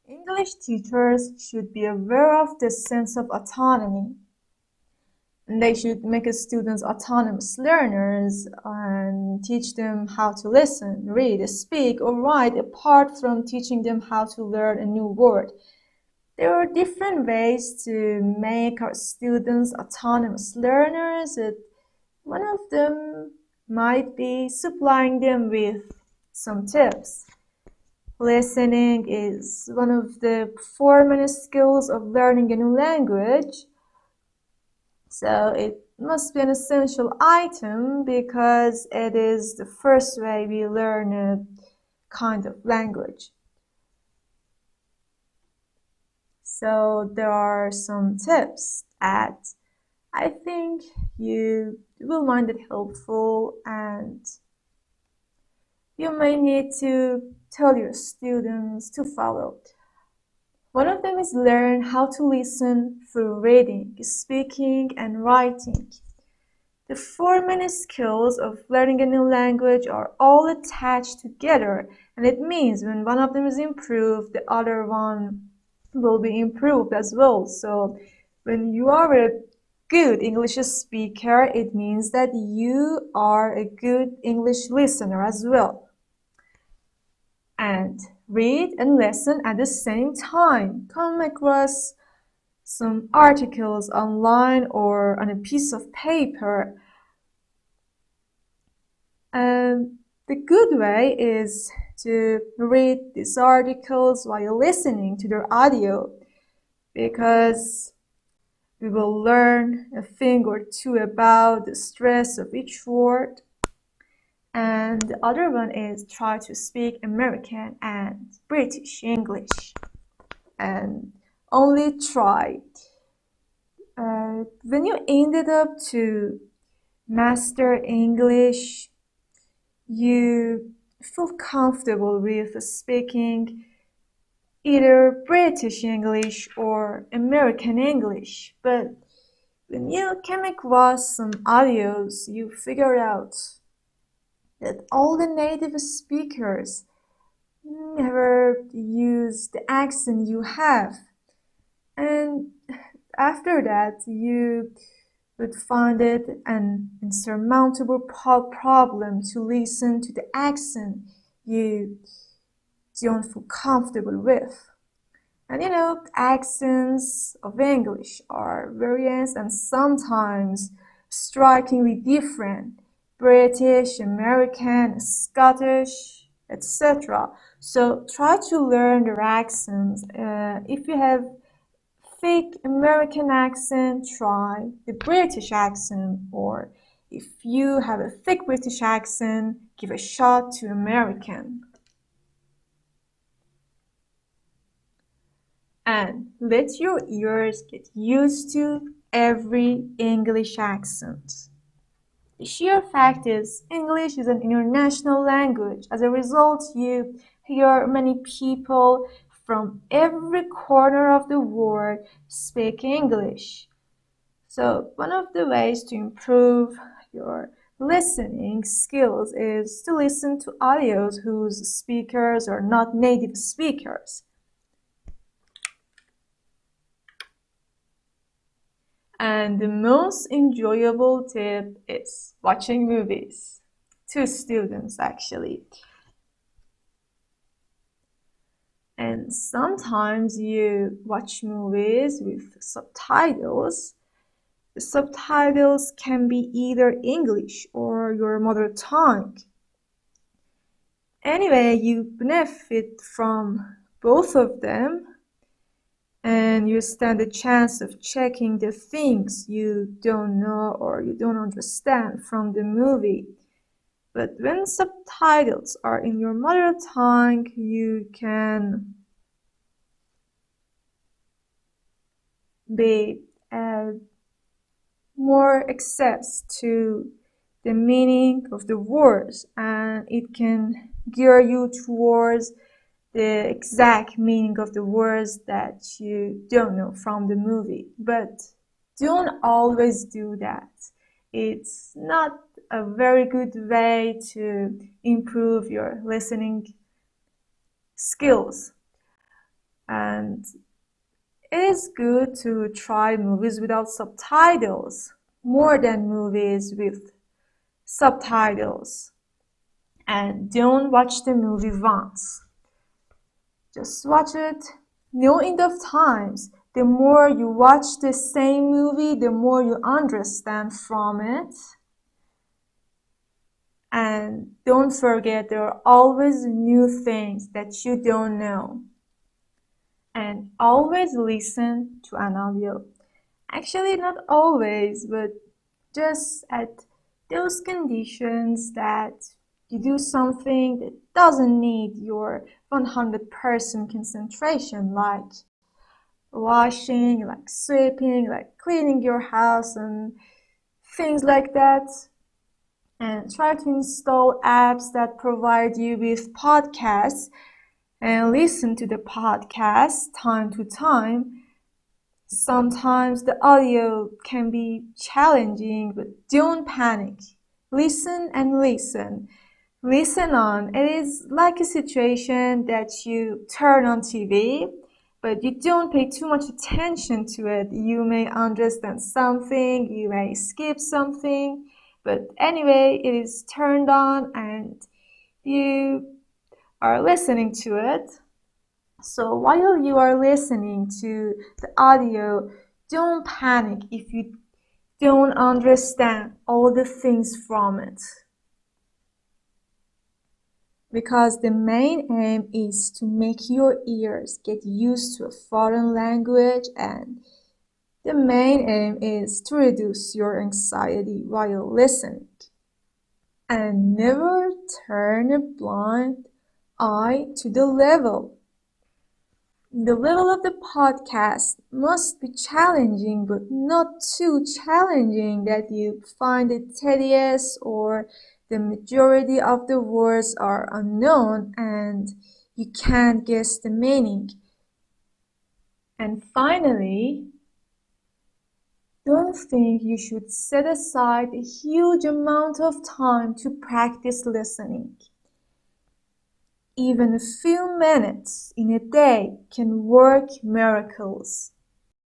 English teachers should be aware of the sense of autonomy. And they should make students autonomous learners and teach them how to listen, read, speak, or write apart from teaching them how to learn a new word. There are different ways to make our students autonomous learners. One of them might be supplying them with some tips. Listening is one of the four main skills of learning a new language. So it must be an essential item because it is the first way we learn a kind of language. So there are some tips that I think you will find it helpful, and you may need to tell your students to follow. One of them is learn how to listen through reading, speaking, and writing. The four main skills of learning a new language are all attached together, and it means when one of them is improved, the other one will be improved as well. So when you are a good English speaker, it means that you are a good English listener as well. And read and listen at the same time. Come across some articles online or on a piece of paper. The good way is to read these articles while listening to their audio, because we will learn a thing or two about the stress of each word. And the other one is try to speak American and British English. And only try. When you ended up to master English, you feel comfortable with speaking either British English or American English. But when you came across some audios, you figure out that all the native speakers never use the accent you have. And after that, you would find it an insurmountable problem to listen to the accent you don't feel comfortable with. And accents of English are various and sometimes strikingly different. British, American, Scottish, etc. So try to learn their accents. If you have thick American accent, try the British accent, or if you have a thick British accent, give a shot to American. And let your ears get used to every English accent. The sheer fact is, English is an international language. As a result, you hear many people from every corner of the world speak English. So one of the ways to improve your listening skills is to listen to audios whose speakers are not native speakers. And the most enjoyable tip is watching movies. To students, actually. And sometimes you watch movies with subtitles. The subtitles can be either English or your mother tongue. Anyway, you benefit from both of them, and you stand a chance of checking the things you don't know or you don't understand from the movie. But when subtitles are in your mother tongue, you can be more access to the meaning of the words, and it can gear you towards the exact meaning of the words that you don't know from the movie. But don't always do that. It's not a very good way to improve your listening skills. And it is good to try movies without subtitles more than movies with subtitles. And don't watch the movie once. Just watch it no end of times. The more you watch the same movie, the more you understand from it. And don't forget, there are always new things that you don't know. And always listen to an audio. Actually, not always, but just at those conditions that you do something that doesn't need your 100% concentration, like washing, like sweeping, like cleaning your house and things like that. And try to install apps that provide you with podcasts and listen to the podcast time to time. Sometimes the audio can be challenging, but don't panic. Listen and listen. Listen on. It is like a situation that you turn on TV, but you don't pay too much attention to it. You may understand something, you may skip something, but anyway, it is turned on and you are listening to it. So while you are listening to the audio, don't panic if you don't understand all the things from it. Because the main aim is to make your ears get used to a foreign language, and the main aim is to reduce your anxiety while listening. And never turn a blind eye to the level. The level of the podcast must be challenging, but not too challenging that you find it tedious or the majority of the words are unknown and you can't guess the meaning. And finally, don't think you should set aside a huge amount of time to practice listening. Even a few minutes in a day can work miracles.